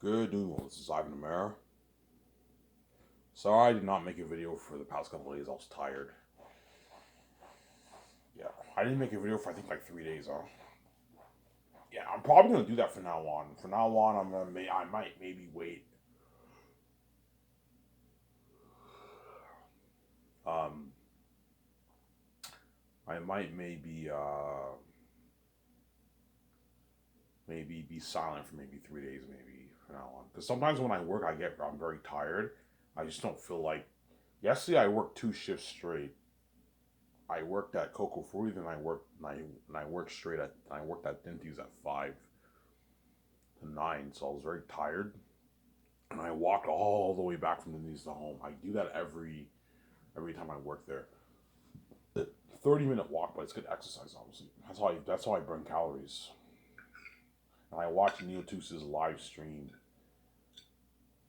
Good doing well. This is Ivan the Mayor. Sorry I did not make a video for the past couple of days. I was tired. Yeah, I didn't make a video for I think like 3 days. Yeah, I'm probably gonna do that from now on. From now on, I might maybe wait. Um, I might maybe be silent for maybe 3 days maybe from now on. Because sometimes when I work, I'm very tired. I just don't feel like. Yesterday I worked 2 shifts straight. I worked at Coco Fruit, and I worked straight at I worked at Dinty's at 5 to 9, so I was very tired, and I walked all the way back from Dinty's to home. I do that every time I work there. 30-minute walk, but it's good exercise. Obviously, that's how I burn calories. And I watched Neil Tuse's live stream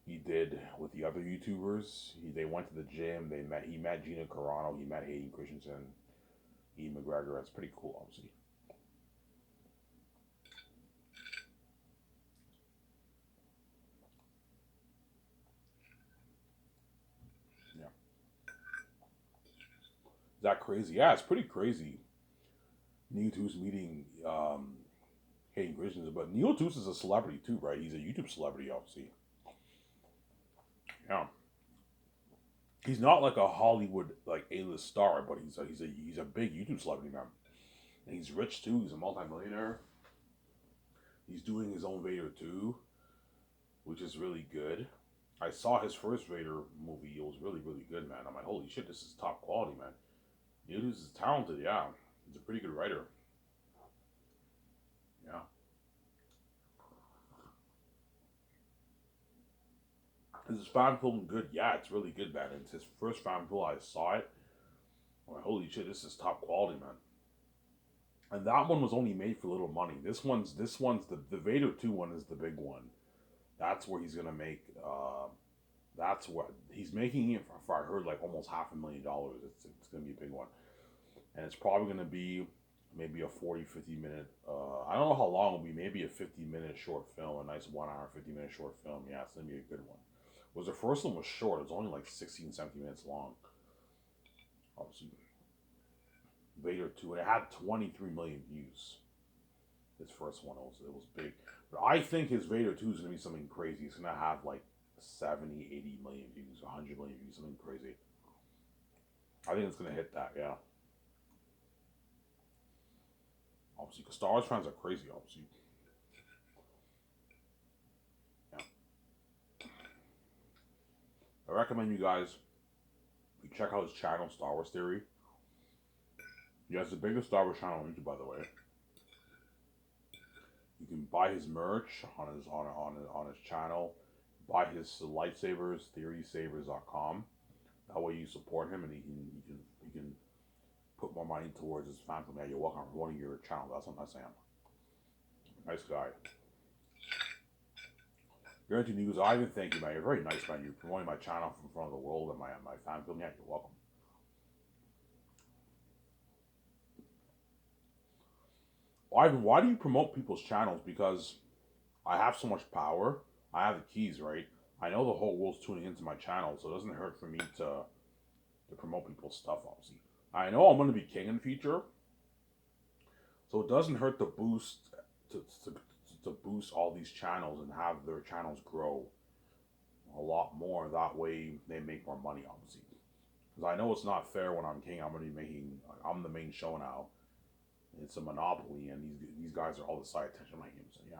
he did with the other YouTubers. They went to the gym. He met Gina Carano. He met Hayden Christensen. Ian McGregor. That's pretty cool, obviously. Yeah. Is that crazy? Yeah, it's pretty crazy. Neil Toots meeting Hayden Christensen, but Neil Toots is a celebrity too, right? He's a YouTube celebrity, obviously. Yeah. He's not like a Hollywood like A-list star, but he's a big YouTube celebrity man. And he's rich too. He's a multimillionaire. He's doing his own Vader too, which is really good. I saw his first Vader movie. It was really, really good, man. I'm like, holy shit, this is top quality, man. Neil is talented, yeah. He's a pretty good writer. Yeah. Is his fan film good? Yeah, it's really good, man. It's his first fan film. I saw it. I'm like, holy shit, this is top quality, man. And that one was only made for little money. This one's the Vader 2 one is the big one. That's where he's gonna make. That's what he's making it for. I heard like almost $500,000. It's gonna be a big one, and it's probably gonna be maybe a 40, 50 minute. I don't know how long it'll be. Maybe a 50-minute short film, a nice 1 hour 50-minute short film. Yeah, it's gonna be a good one. Was the first one was short. It was only like 16, 17 minutes long. Obviously, Vader 2, and it had 23 million views. His first one it was big. But I think his Vader 2 is going to be something crazy. It's going to have like 70, 80 million views, 100 million views, something crazy. I think it's going to hit that, yeah. Obviously, because Star Wars fans are crazy, obviously. Yeah. I recommend you guys you check out his channel, Star Wars Theory. He has the biggest Star Wars channel on YouTube, by the way. You can buy his merch on his channel. Buy his lightsabers, theorysabers.com. That way you support him, and he can put more money towards his fan film. Yeah, you're welcome for one of your channel. That's what I'm saying. Nice guy. You're into news. I even thank you, man. You're very nice, man. You're promoting my channel in front of the world and my fan film. Yeah, you're welcome. Ivan, why do you promote people's channels? Because I have so much power. I have the keys, right? I know the whole world's tuning into my channel, so it doesn't hurt for me to promote people's stuff, obviously. I know I'm going to be king in the future, so it doesn't hurt to, to, to boost all these channels and have their channels grow a lot more. That way they make more money, obviously. Because I know it's not fair when I'm king. I'm the main show now. It's a monopoly, and these guys are all the side attention like him. So yeah.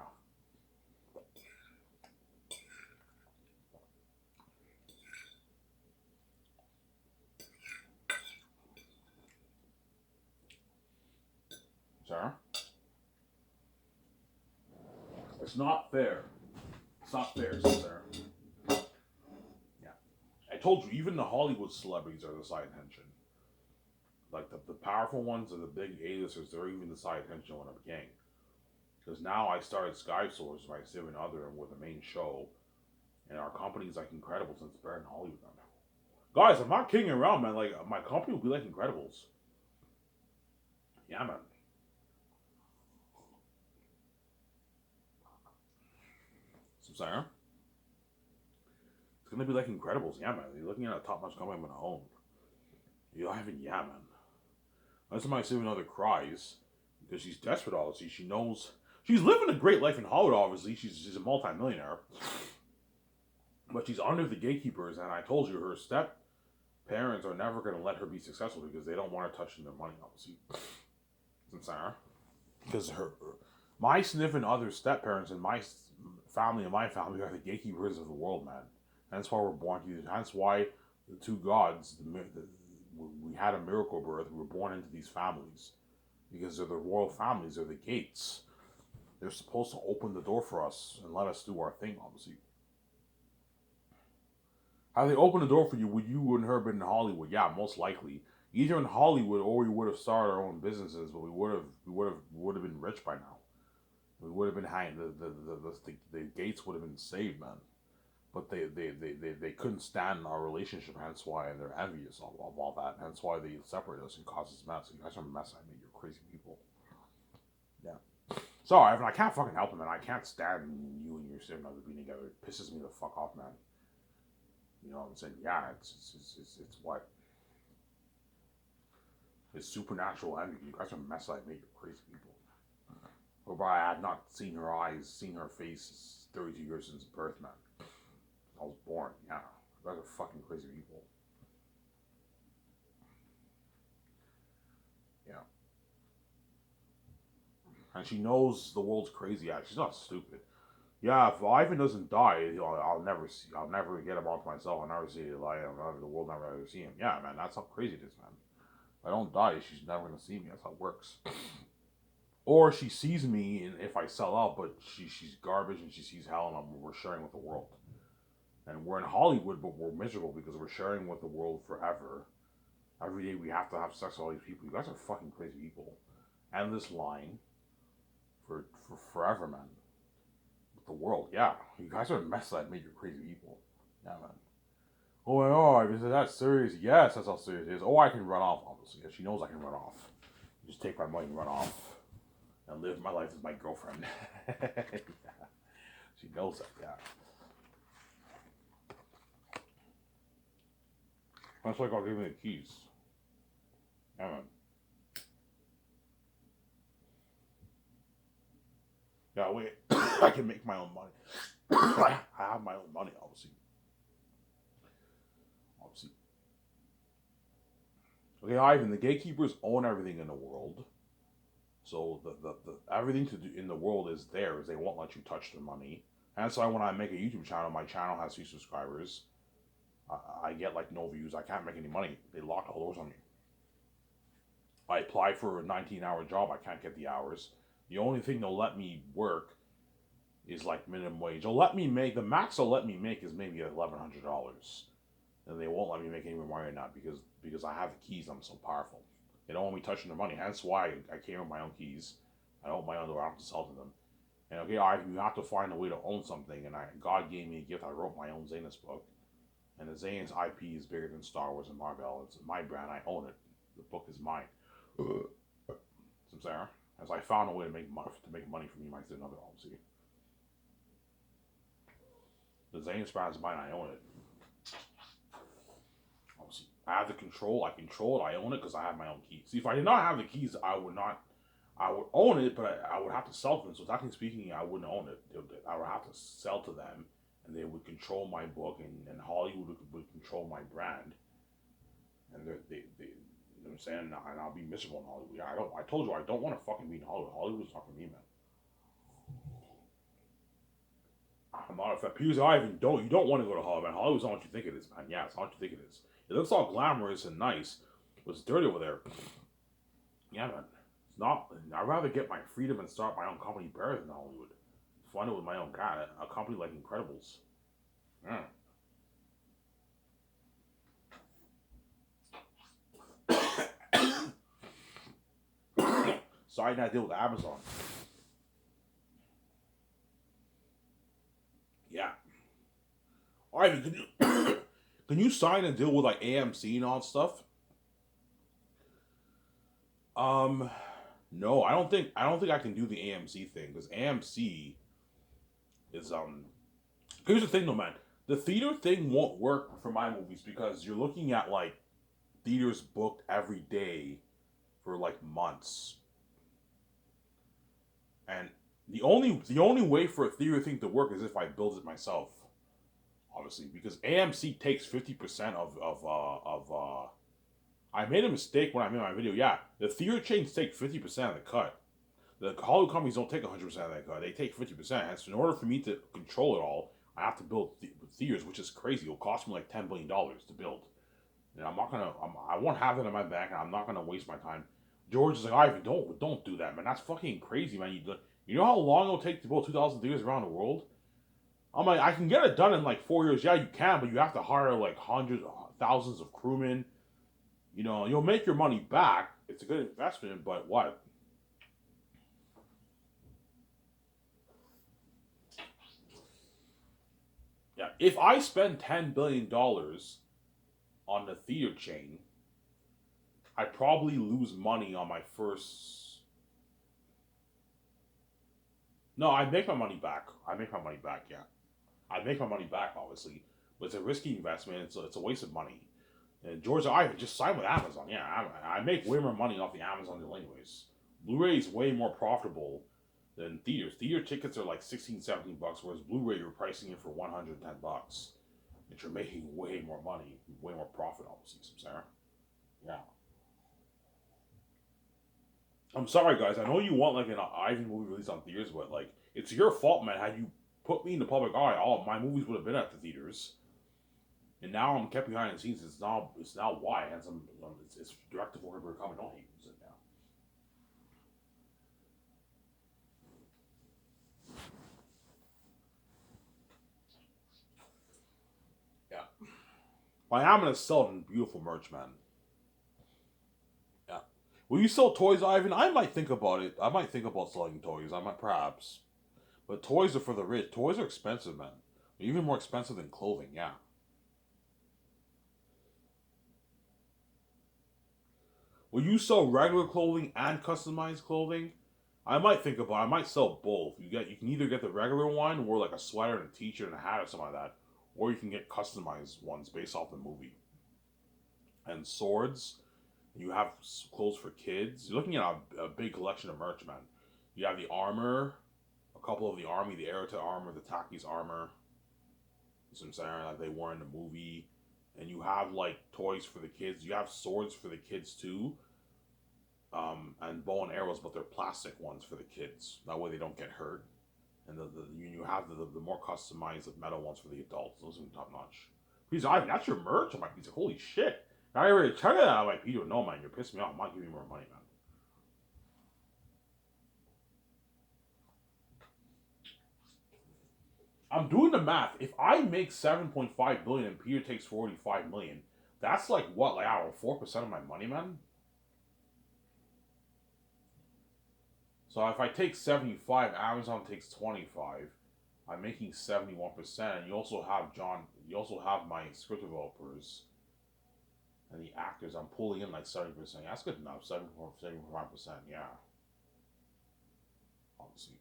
Sarah? It's not fair. It's not fair, Sarah. Yeah. I told you, even the Hollywood celebrities are the side attention. Like the powerful ones are the big A-listers, they're even the side attention when I'm king. Because now I started Sky Source, my significant other, and we're the main show. And our company's like Incredibles, and it's better than Hollywood now. Guys, I'm not kidding around, man. Like, my company will be like Incredibles. Yeah, man. So, Sarah? gonna be like Incredibles, yeah, man. You're looking at a top-notch company I'm gonna own. You don't have it, yeah, man. That's my significant other cries because she's desperate. Obviously, she knows she's living a great life in Hollywood. Obviously, she's a multi-millionaire, but she's under the gatekeepers. And I told you, her step parents are never gonna let her be successful because they don't want her touching their money. Obviously, I'm sorry, because my significant other step parents and my family and my family are the gatekeepers of the world, man. That's why we're born to these. That's why the two gods, we had a miracle birth. We were born into these families because they're the royal families. They're the gates. They're supposed to open the door for us and let us do our thing. Obviously, how they open the door for you? Would you and her been in Hollywood? Yeah, most likely. Either in Hollywood or we would have started our own businesses, but we would have been rich by now. We would have been hanging. The gates would have been saved, man. But they couldn't stand our relationship, hence why they're envious of all that. Hence why they separate us and cause us mess. You guys are a mess. I mean, you're crazy people. Yeah. Sorry, I can't fucking help it, man. I can't stand you and your sister being together. It pisses me the fuck off, man. You know what I'm saying? Yeah, it's what? It's supernatural envy. You guys are a mess. I made you crazy people. Whereby I had not seen her eyes, seen her face 32 years since birth, man. I was born, yeah. You guys are fucking crazy people. Yeah. And she knows the world's crazy. Yeah, she's not stupid. Yeah, if Ivan doesn't die, I'll never see. I'll never get him onto myself. I'll never see it. Like, the world never ever see him. Yeah, man, that's how crazy it is, man. If I don't die, she's never gonna see me. That's how it works. Or she sees me, and if I sell out, but she's garbage, and she sees hell, and we're sharing with the world. And we're in Hollywood, but we're miserable because we're sharing with the world forever. Every day we have to have sex with all these people. You guys are fucking crazy people. Endless line for forever, man. With the world, yeah. You guys are a mess that made you crazy people. Yeah, man. Oh my god, is it that serious? Yes, that's how serious it is. Oh, I can run off, obviously. She knows I can run off. Just take my money and run off. And live my life as my girlfriend. Yeah. She knows that, yeah. That's like I'll give me the keys. Yeah, man. Yeah, wait. I can make my own money. I have my own money, obviously. Obviously. Okay, Ivan, the gatekeepers own everything in the world. So the everything to do in the world is theirs. They won't let you touch their money. And that's why when I make a YouTube channel, my channel has 3 subscribers. I get like no views. I can't make any money. They lock all doors on me. I apply for a 19-hour job. I can't get the hours. The only thing they'll let me work is like minimum wage. They'll let me make, the max they'll let me make is maybe $1,100. And they won't let me make any more money than that because I have the keys. I'm so powerful. They don't want me touching their money. Hence why I came with my own keys. I own my own door. I have to sell to them. And okay, you have to find a way to own something. And God gave me a gift. I wrote my own Xanus book. And the Xanus IP is bigger than Star Wars and Marvel. It's my brand. I own it. The book is mine. Sarah, as I found a way to make money for me, my another obviously. The Xanus brand is mine. I own it. Obviously, I have the control. I control it. I own it because I have my own keys. See, if I did not have the keys, I would not. I would own it, but I would have to sell to them. So technically speaking, I wouldn't own it. I would have to sell to them. And they would control my book, and Hollywood would control my brand. And they you know what I'm saying? And I'll be miserable in Hollywood. Yeah, I told you I don't want to fucking be in Hollywood. Hollywood's not for me, man. I'm not a fan. Because you don't want to go to Hollywood, man. Hollywood's not what you think it is, man. Yeah, it's not what you think it is. It looks all glamorous and nice, but it's dirty over there. Yeah, man. It's not. I'd rather get my freedom and start my own company better than Hollywood. Fund it with my own guy, a company like Incredibles. Yeah. Sign that deal with Amazon. Yeah. Alright, can you sign a deal with like AMC and all that stuff? No, I don't think I can do the AMC thing because AMC is Here's the thing though, man. the theater thing won't work for my movies because you're looking at like theaters booked every day for like months, and the only way for a theater thing to work is if I build it myself, obviously, because AMC takes 50% of. I made a mistake when I made my video. Yeah, the theater chains take 50% of the cut. The Hollywood companies don't take 100% of that cut. They take 50%. And so in order for me to control it all, I have to build theaters, which is crazy. It'll cost me like $10 billion to build. And I'm not gonna. I won't have it in my bank, and I'm not gonna waste my time. George is like, Ivan, don't do that, man. That's fucking crazy, man. You know how long it'll take to build 2,000 theaters around the world? I'm like, I can get it done in like 4 years. Yeah, you can, but you have to hire like hundreds, thousands of crewmen. You know, you'll make your money back. It's a good investment, but what? Yeah, if I spend $10 billion on the theater chain, I probably lose money on my first. No, I make my money back. I make my money back. Yeah, I make my money back. Obviously, but it's a risky investment. It's a waste of money. And George Ivan just signed with Amazon. Yeah, I make way more money off the Amazon deal anyways. Blu-ray is way more profitable than theaters. Theater tickets are like 16, $17, whereas Blu-ray you're pricing it for $110. And you're making way more money, way more profit, obviously, Sarah. Yeah. I'm sorry, guys. I know you want like an Ivan movie released on theaters, but like it's your fault, man. Had you put me in the public eye, all my movies would have been at the theaters. And now I'm kept behind the scenes. It's now why and it's directed for River coming on it now. Yeah. But I'm gonna sell it in beautiful merch, man. Yeah. Will you sell toys, Ivan? I might think about it. I might think about selling toys. I might perhaps. But toys are for the rich. Toys are expensive, man. Even more expensive than clothing. Yeah. Will you sell regular clothing and customized clothing? I might think about. I might sell both. You can either get the regular one, or like a sweater and a t-shirt and a hat or something like that, or you can get customized ones based off the movie. And swords. You have clothes for kids. You're looking at a big collection of merch, man. You have the armor, a couple of the army, the Erita armor, the Taki's armor. You know what I'm saying? Like they wore in the movie. And you have like toys for the kids. You have swords for the kids too. And bow and arrows, but they're plastic ones for the kids. That way they don't get hurt. And you have the more customized metal ones for the adults. Those are top notch. He's like, that's your merch. I'm like, he's like, holy shit. Now I already check it out. I'm like, Peter, no man, you're pissing me off. I'm not giving you more money, man. I'm doing the math. If I make 7.5 billion and Peter takes 45 million, that's like what, like I don't know, 4% of my money, man. So if I take 75, Amazon takes 25. I'm making 71%. And you also have John. You also have my script developers and the actors. I'm pulling in like 70%. Yeah, that's good enough. 75%. Yeah, obviously.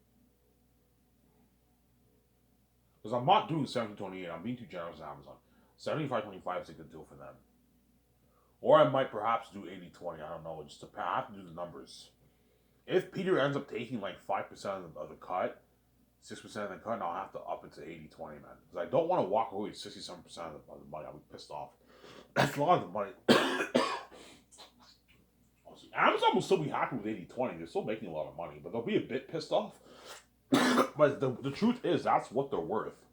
Because I'm not doing 70-28. I'm being too generous to Amazon. 75-25 is a good deal for them. Or I might perhaps do 80-20. I don't know. Just I have to do the numbers. If Peter ends up taking like 5% of the cut, 6% of the cut, and I'll have to up it to 80-20, man. Because I don't want to walk away with 67% of the money. I'll be pissed off. That's a lot of the money. Amazon will still be happy with 80-20. They're still making a lot of money, but they'll be a bit pissed off. But the truth is, that's what they're worth.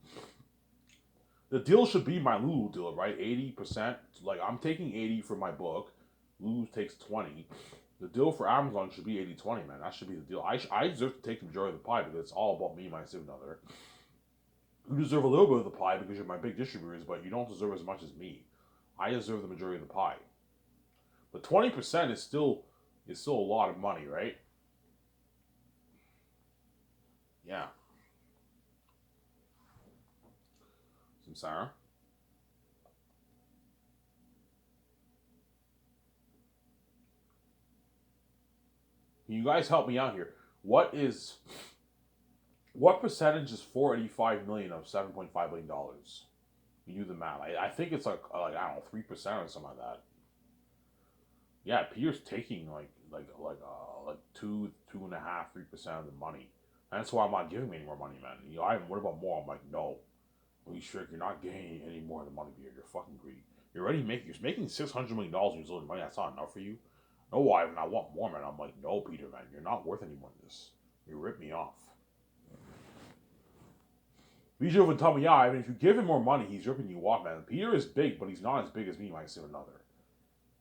The deal should be my Lulu deal, right? 80%. Like, I'm taking 80 for my book. Lulu takes 20. The deal for Amazon should be 80-20, man. That should be the deal. I deserve to take the majority of the pie because it's all about me and my significant other. You deserve a little bit of the pie because you're my big distributors, but you don't deserve as much as me. I deserve the majority of the pie. But 20% is still a lot of money, right? Yeah. Some Sarah. Can you guys help me out here? What percentage is 485 million of $7.5 billion? You do the math. I think it's like I don't know 3% or something like that. Yeah, Peter's taking like 2.5, 3% of the money. And that's why I'm not giving me any more money, man. What about more? I'm like, no. Well, sure, you're not getting any more of the money, Peter. You're fucking greedy. You're making $600 million in your money. That's not enough for you. No, Ivan, I want more, man. I'm like, no, Peter, man. You're not worth any more than this. You ripped me off. Peter would tell me, yeah, Ivan, if you give him more money, he's ripping you off, man. Peter is big, but he's not as big as me, might say another.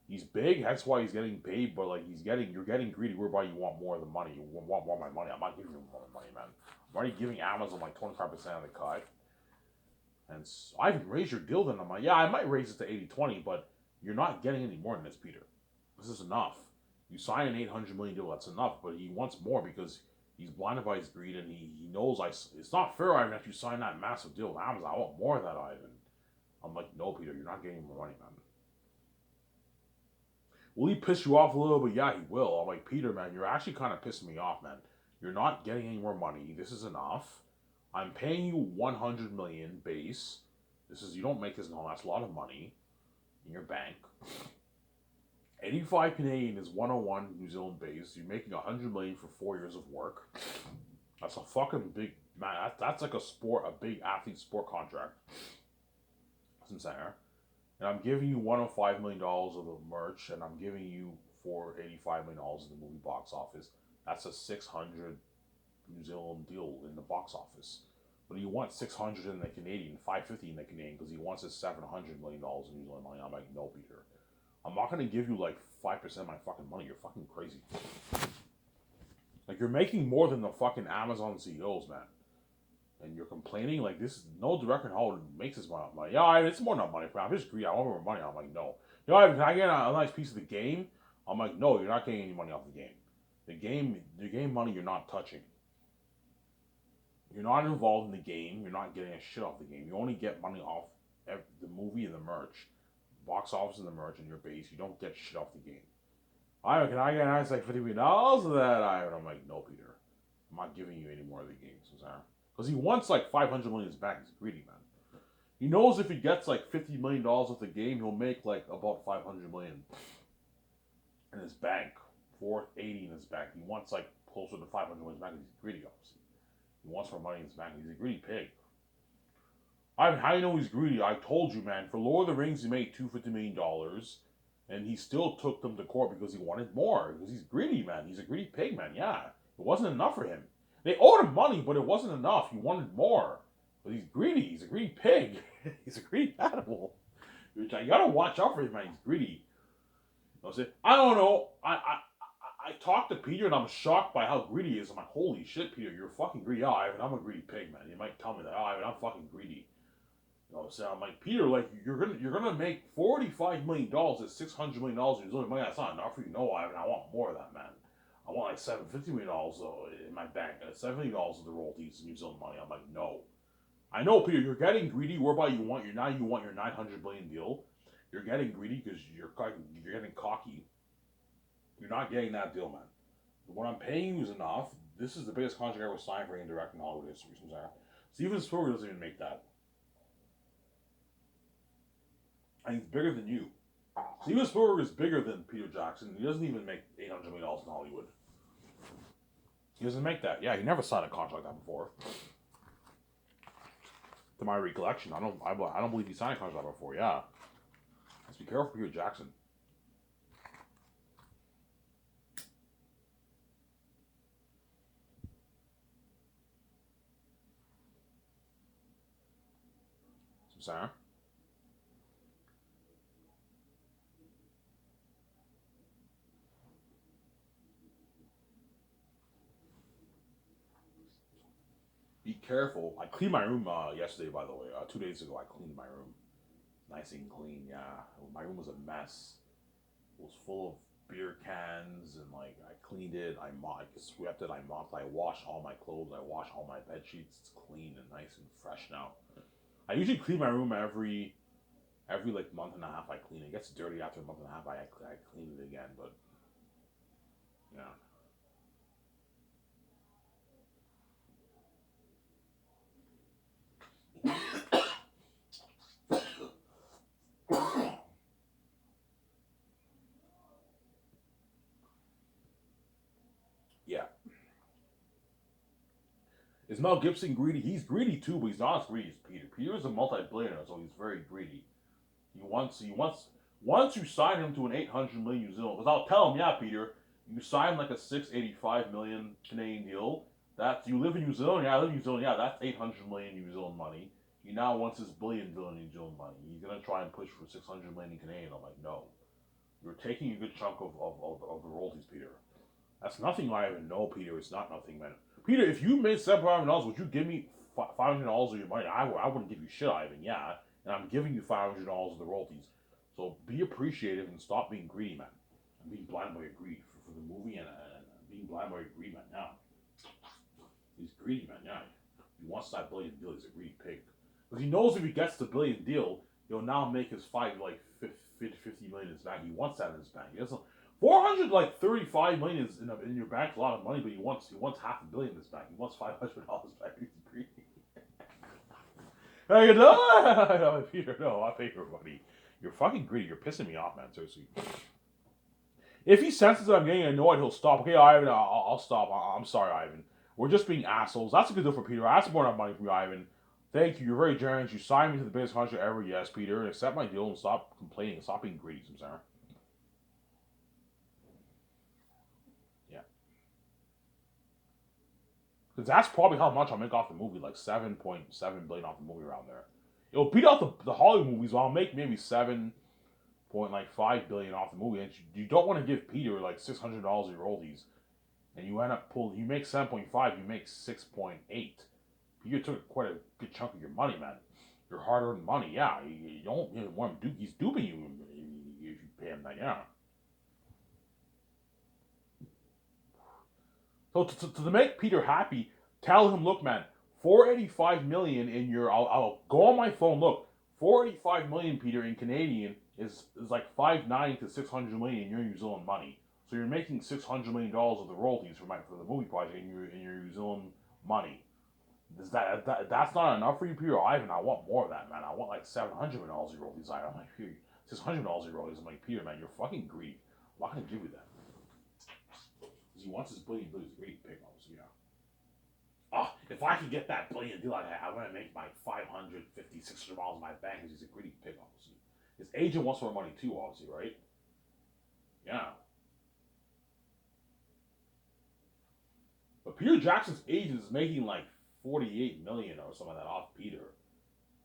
He's big, that's why he's getting paid, but like you're getting greedy whereby you want more of the money. You want more of my money. I'm not giving you more money, man. I'm already giving Amazon like 25% of the cut. And so I can raise your deal then. I'm like, yeah, I might raise it to 80-20, but you're not getting any more than this, Peter. This is enough. You sign an $800 million deal, that's enough, but he wants more because he's blinded by his greed and he knows it's not fair, Ivan, if you sign that massive deal with Amazon. I want more of that, Ivan. I'm like, no, Peter, you're not getting more money, man. Will he piss you off a little bit? Yeah, he will. I'm like, Peter, man, you're actually kind of pissing me off, man. You're not getting any more money. This is enough. I'm paying you 100 million base. You don't make this, no, that's a lot of money in your bank. 85 Canadian is 101 New Zealand base. You're making 100 million for 4 years of work. That's a fucking big, man. That's like a big athlete sport contract. That's insane. And I'm giving you $105 million of the merch, and I'm giving you $485 million in the movie box office. That's a 600 New Zealand deal in the box office. But he wants 600 in the Canadian, 550 in the Canadian, because he wants his $700 million in New Zealand money. I'm like, no, Peter. I'm not going to give you like 5% of my fucking money. You're fucking crazy. Like, you're making more than the fucking Amazon CEOs, man. And you're complaining, like, this is no director how it makes this money. I'm like, yeah, it's more than money. I'm just greedy. I want more money. I'm like, no. You know, can I get a nice piece of the game? I'm like, no, you're not getting any money off the game. The game money you're not touching. You're not involved in the game. You're not getting a shit off the game. You only get money off the movie and the merch, box office and the merch and your base. You don't get shit off the game. Can I get a nice like $50 million of that? I'm like, no, Peter. I'm not giving you any more of the games, because he wants like 500 million in his bank. He's greedy, man. He knows if he gets like $50 million of the game, he'll make like about 500 million in his bank, 480 in his bank. He wants like closer to 500 million in his bank. He's greedy, obviously. He wants more money in his bank. He's a greedy pig. How do you know he's greedy? I told you, man. For Lord of the Rings, he made $250 million, and he still took them to court because he wanted more. Because he's greedy, man. He's a greedy pig, man. Yeah, it wasn't enough for him. They owed him money, but it wasn't enough. He wanted more. But he's greedy. He's a greedy pig. He's a greedy animal. You gotta watch out for him, man. He's greedy. I don't know. I talked to Peter and I'm shocked by how greedy he is. I'm like, holy shit, Peter, you're fucking greedy. Yeah, Ivan, I'm a greedy pig, man. You might tell me that. Oh, Ivan, I'm fucking greedy. You know what I'm saying? I'm like, Peter, like you're gonna make $45 million at $600 million in New Zealand money. That's not enough for you. No, Ivan, I want more of that, man. I want like $750 million in my bank, and $70 million of the royalties in New Zealand money. I'm like, no. I know, Peter, you're getting greedy. Whereby you want your $900 million deal. You're getting greedy because you're getting cocky. You're not getting that deal, man. What I'm paying you is enough. This is the biggest contract I ever signed for any direct in Hollywood history. Steven Spielberg doesn't even make that. And he's bigger than you. Steven Spielberg is bigger than Peter Jackson. He doesn't even make $800 million in Hollywood. He doesn't make that. Yeah, he never signed a contract like that before. To my recollection, I don't believe he signed a contract like that before. Yeah, let's be careful, Peter Jackson. Sarah. Be careful. I cleaned my room yesterday, by the way. 2 days ago, I cleaned my room. Nice and clean, yeah. My room was a mess. It was full of beer cans, and like I cleaned it. I swept it. I mopped. I washed all my clothes. I washed all my bed sheets. It's clean and nice and fresh now. I usually clean my room every like month and a half. I clean it. It gets dirty after a month and a half. I clean it again, but yeah. Is Mel Gibson greedy? He's greedy too, but he's not as greedy as Peter. Peter is a multi-billionaire, so he's very greedy. Once you sign him to an 800 million New Zealand, because I'll tell him, yeah, Peter, you sign like a 685 million Canadian deal. That's you live in New Zealand, yeah, I live in New Zealand, yeah, that's 800 million New Zealand money. He now wants his billion New Zealand money. He's gonna try and push for 600 million in Canadian. I'm like, no, you're taking a good chunk of the royalties, Peter. That's nothing I even know, Peter. It's not nothing, man. Peter, if you made $700, would you give me $500 of your money? I wouldn't give you shit, Ivan. Yeah, and I'm giving you $500 of the royalties. So be appreciative and stop being greedy, man. I'm being blind by your greed for the movie and being blind by your greed, man. Yeah, he's greedy, man. Yeah, he wants that billion deal. He's a greedy pig. Because he knows if he gets the billion deal, he'll now make his 50 million in his bank. He wants that in his bank. He doesn't. 435 million is in your bank, a lot of money, but he wants half a billion in his bank. He wants $500 back. He's greedy. I go, no, Peter, no, I pay your money. You're fucking greedy. You're pissing me off, man. Seriously. If he senses that I'm getting annoyed, he'll stop. Okay, Ivan, I'll stop. I'm sorry, Ivan. We're just being assholes. That's a good deal for Peter. I asked more money from you, Ivan. Thank you. You're very generous. You signed me to the biggest contract ever. Yes, Peter. Accept my deal and stop complaining. Stop being greedy, Sarah. Yeah. Because that's probably how much I'll make off the movie. Like 7.7 billion off the movie around there. It'll beat out the Hollywood movies, so I'll make maybe 7.5 billion off the movie. And you don't want to give Peter like $600 of royalties, and you end up you make 7.5, you make 6.8. Peter took quite a good chunk of your money, man. Your hard-earned money, yeah. You don't want him he's duping you if you pay him that, yeah. So to make Peter happy, tell him, look, man, 485 million in your. I'll go on my phone. Look, 485 million, Peter, in Canadian is like 590 to 600 million in your New Zealand money. So you're making $600 million of the royalties for the movie project in your New Zealand money. That's not enough for you, Peter? Ivan, I want more of that, man. I want like $700 million of royalties. I'm like, Peter, $600 of royalties. I'm like, Peter, man, you're fucking greedy. I'm not gonna give you that. He wants his billion deal. He's a great pig, obviously, yeah. Oh, if I could get that billion deal, I'm going to make my $550, $600 in my bank because he's a greedy pig, obviously. His agent wants more money too, obviously, right? Yeah. But Peter Jackson's agent is making like 48 million or something like that off Peter.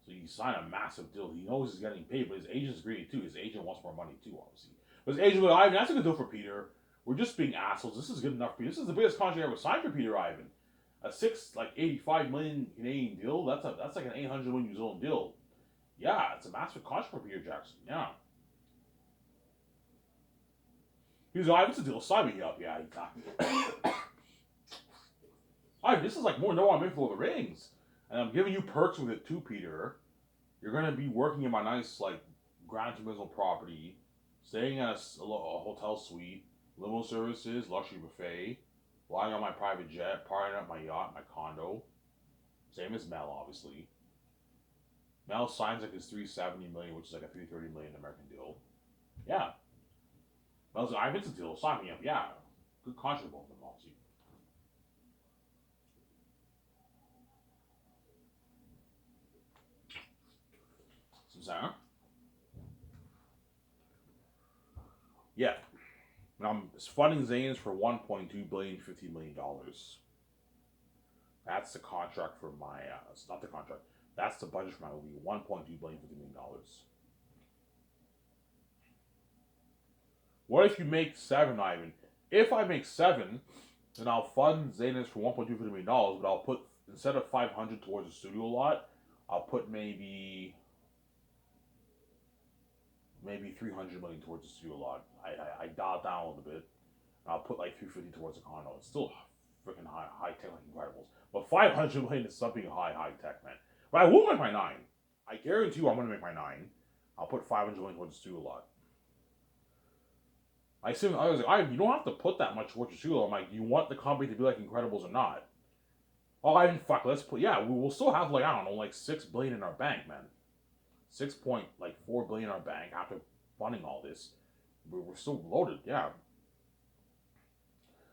So you sign a massive deal. He knows he's getting paid, but his agent's greedy too. His agent wants more money too, obviously. But his agent goes, Ivan, that's a good deal for Peter. We're just being assholes. This is good enough for Peter. This is the biggest contract ever signed for Peter, Ivan. A 85 million Canadian deal. That's like an 800 million New Zealand deal. Yeah, it's a massive contract for Peter Jackson. Yeah. He's like, it's a deal. Sign me up. Yeah, exactly. Ivan, this is like more than I'm in for the rings. And I'm giving you perks with it too, Peter. You're going to be working in my nice, like, Grand Turismo property, staying at a hotel suite, limo services, luxury buffet, flying on my private jet, partying at my yacht, my condo. Same as Mel, obviously. Mel signs like his 370 million, which is like a 330 million American deal. Yeah. Mel's like, it's a deal. Sign me up. Yeah. Good contract both of them, obviously. Sarah? Yeah. I'm funding Xanus for $1.2 billion, $50 million. That's the contract for my. It's not the contract. That's the budget for my movie. $1.2 billion, $50 million. What if you make 7, Ivan? If I make 7, then I'll fund Xanus for $1.2 million, but I'll put, instead of 500 towards the studio lot, I'll put maybe 300 million towards the studio lot. I dial it down a little bit. I'll put like 350 towards the condo. It's still freaking high tech like Incredibles. But 500 million is something high tech, man. But I will make my 9. I guarantee you I'm going to make my 9. I'll put 500 million towards the studio lot. I was like, you don't have to put that much towards the studio. I'm like, do you want the company to be like Incredibles or not? Oh, I didn't fuck. Let's put, yeah, we will still have like, I don't know, like 6 billion in our bank, man. 6.4 billion in our bank after funding all this. We're still loaded, yeah.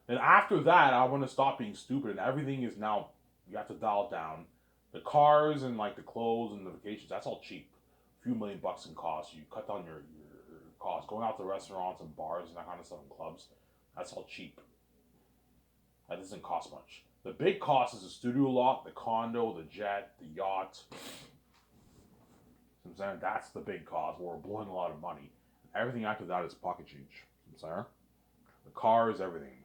And after that, I want to stop being stupid, and everything is now You have to dial it down. The cars and like the clothes and the vacations, that's all cheap. A few $1,000,000 in costs. You cut down your costs. Going out to restaurants and bars and that kind of stuff and clubs, that's all cheap. That doesn't cost much. The big cost is the studio lot, the condo, the jet, the yacht. I'm saying that's the big cost. We're blowing a lot of money. Everything after that is pocket change. I'm saying the cars, everything.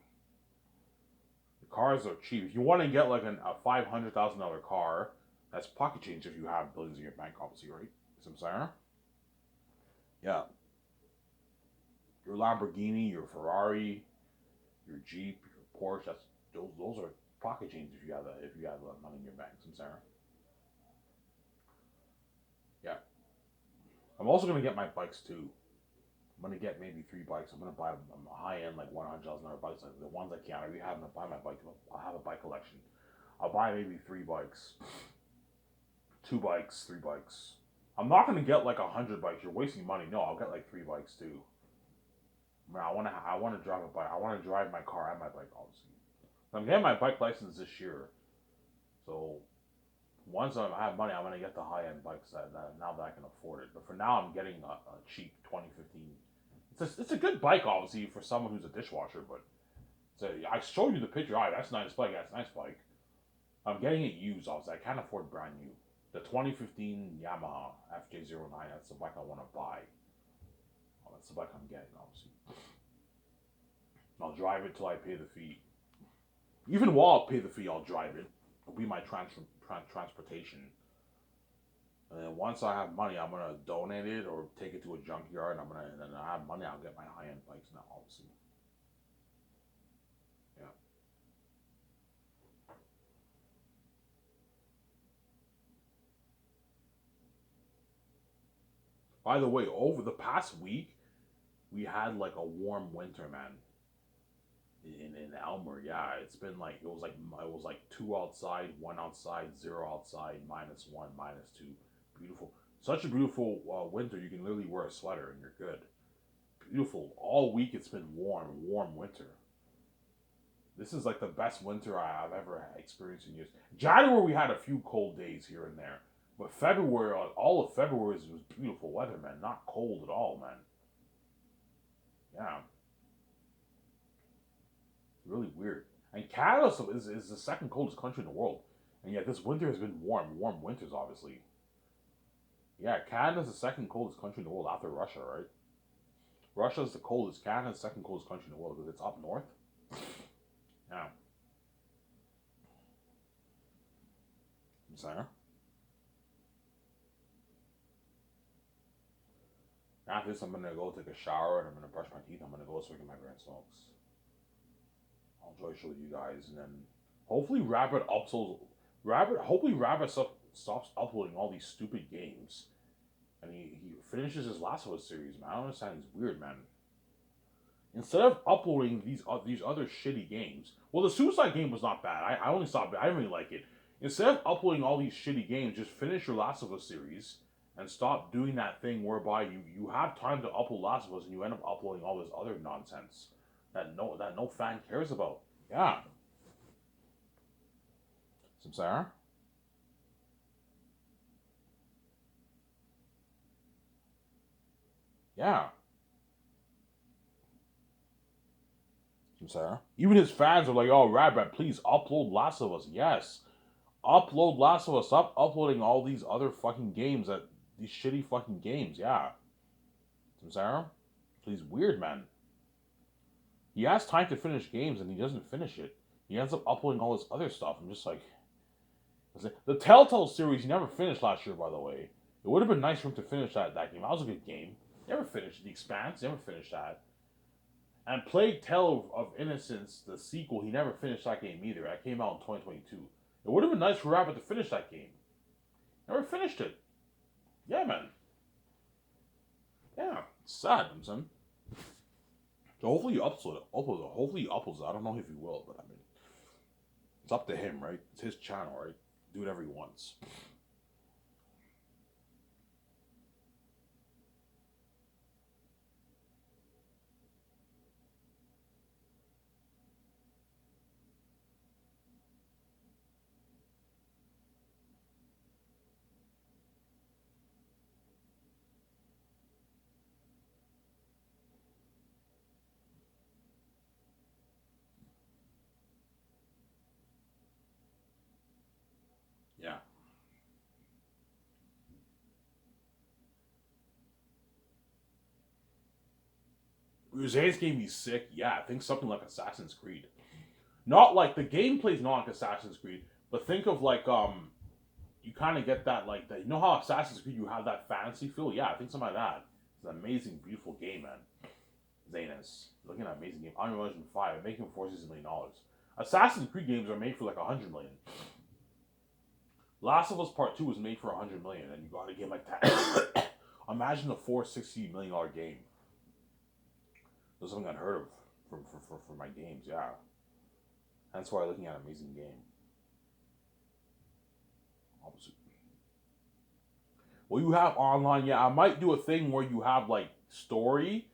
The cars are cheap. If you want to get like a $500,000 car, that's pocket change if you have billions in your bank, obviously, right? You know what I'm saying? Yeah. Your Lamborghini, your Ferrari, your Jeep, your Porsche. That's those are pocket change if you have money in your bank. You know what I'm saying? Yeah. I'm also gonna get my bikes too. I'm gonna get maybe 3 bikes. I'm gonna buy a high end like $100,000 bikes, like the ones I can't. I already have to buy my bike. I'll have a bike collection. I'll buy maybe 3 bikes, 2 bikes, 3 bikes. I'm not gonna get like 100 bikes. You're wasting money. No, I'll get like 3 bikes too. I mean, I wanna drive a bike. I wanna drive my car and my bike, obviously. I'm getting my bike license this year, so once I have money, I'm gonna get the high end bikes that now that I can afford it. But for now, I'm getting a cheap 2015. It's a good bike, obviously, for someone who's a dishwasher. But I showed you the picture. All right, that's a nice bike. That's a nice bike. I'm getting it used, obviously. I can't afford brand new. The 2015 Yamaha FJ09. That's the bike I want to buy. Oh, that's the bike I'm getting, obviously. I'll drive it till I pay the fee. Even while I pay the fee, I'll drive it. It'll be my transportation. And then once I have money, I'm gonna donate it or take it to a junkyard. And then I have money, I'll get my high end bikes now, obviously. Yeah. By the way, over the past week, we had like a warm winter, man. In Elmer, yeah, it's been like it was like 2 outside, 1 outside, 0 outside, -1, -2. Beautiful, such a beautiful winter. You can literally wear a sweater and you're good. Beautiful all week. It's been warm, warm winter. This is like the best winter I've ever experienced in years. January we had a few cold days here and there, but February, all of February was beautiful weather, man. Not cold at all, man. Yeah, really weird. And Canada is the second coldest country in the world, and yet this winter has been warm, warm winters, obviously. Yeah, Canada's the second coldest country in the world after Russia, right? Russia's the coldest. Canada's the second coldest country in the world because it's up north. Yeah, I'm saying. After this, I'm gonna go take a shower and I'm gonna brush my teeth. I'm gonna go swing in my grand smokes. I'll enjoy show you guys, and then hopefully Rabbit up so Rabbit. Hopefully Rabbit stops uploading all these stupid games, and he finishes his Last of Us series. Man, I don't understand. He's weird, man. Instead of uploading these other shitty games, well, the Suicide game was not bad. I only saw it. I didn't really like it. Instead of uploading all these shitty games, just finish your Last of Us series and stop doing that thing whereby you have time to upload Last of Us and you end up uploading all this other nonsense that no fan cares about. Yeah, Samsara. Yeah, Samsara. Even his fans are like, "Oh, Rabbit, please upload Last of Us." Yes, upload Last of Us. Stop uploading all these other fucking games that these shitty fucking games. Yeah, Samsara. He's weird, man. He has time to finish games and he doesn't finish it. He ends up uploading all this other stuff. I'm just like, the Telltale series he never finished last year, by the way. It would have been nice for him to finish that game. That was a good game. Never finished The Expanse. Never finished that. And Plague Tale of Innocence, the sequel, he never finished that game either. That came out in 2022. It would have been nice for Rabbit to finish that game. Never finished it. Yeah, man. Yeah, it's sad, son. So hopefully you upload it. Hopefully he uploads it. I don't know if he will, but I mean, it's up to him, right? It's his channel, right? Do whatever he wants. Xanus game be sick. Yeah, I think something like Assassin's Creed. Not like the gameplay's not like Assassin's Creed, but think of like you kind of get that like that. You know how Assassin's Creed you have that fantasy feel? Yeah, I think something like that. It's an amazing, beautiful game, man. Xanus, looking at an amazing game. Unreal Engine 5, making $460 million. Assassin's Creed games are made for like 100 million. Last of Us Part 2 was made for 100 million, and you got a game like that. Imagine a $460 million game. That's something unheard of for my games, yeah. That's why I'm looking at an amazing game. Obviously. Well, you have online, yeah. I might do a thing where you have like story,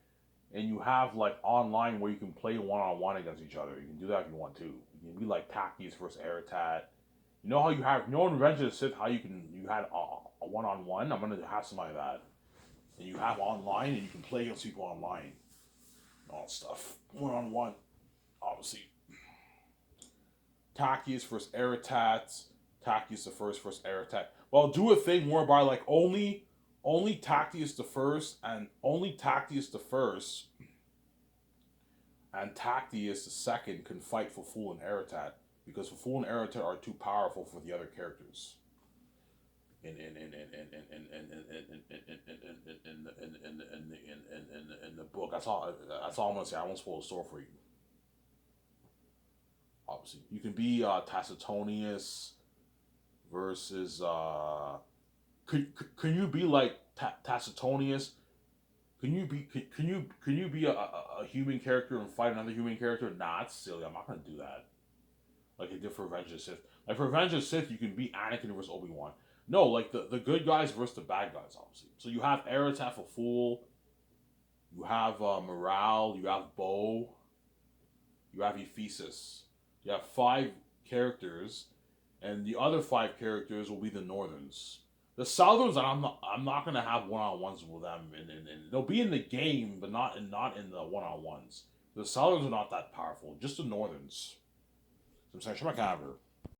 and you have like online where you can play one on one against each other. You can do that if you want to. You can be like Takis versus Aratat. You know how you have, in Revenge of the Sith, how you had a one on one. I'm gonna have something like that, and you have online, and you can play against people online, all stuff, one on one. Obviously, Takis versus Aratats. Takis the first versus Aratat. Well, do a thing whereby like only Tactius the first and only Tactius the first and Tactius the second can fight for Fool and Aratat because Fool and Aratat are too powerful for the other characters. In the book, that's all. That's all I'm gonna say. I won't spoil the story for you. Obviously, you can be Tacitonius versus. Can you be like Tacitonius? Can you be a human character and fight another human character? Nah, it's silly. I'm not gonna do that. Like it did for Revenge of the Sith. Like for Revenge of the Sith, you can beat Anakin versus Obi-Wan. No, like the good guys versus the bad guys, obviously. So you have Aratat for Fool, you have Morale, you have Bo, you have Ephesus. You have 5 characters, and the other 5 characters will be the Northerns. The Southerns, I'm not gonna have one-on-ones with them, and they'll be in the game, but not in the one-on-ones. The Southerns are not that powerful, just the Northerns. So I'm saying, check my calendar.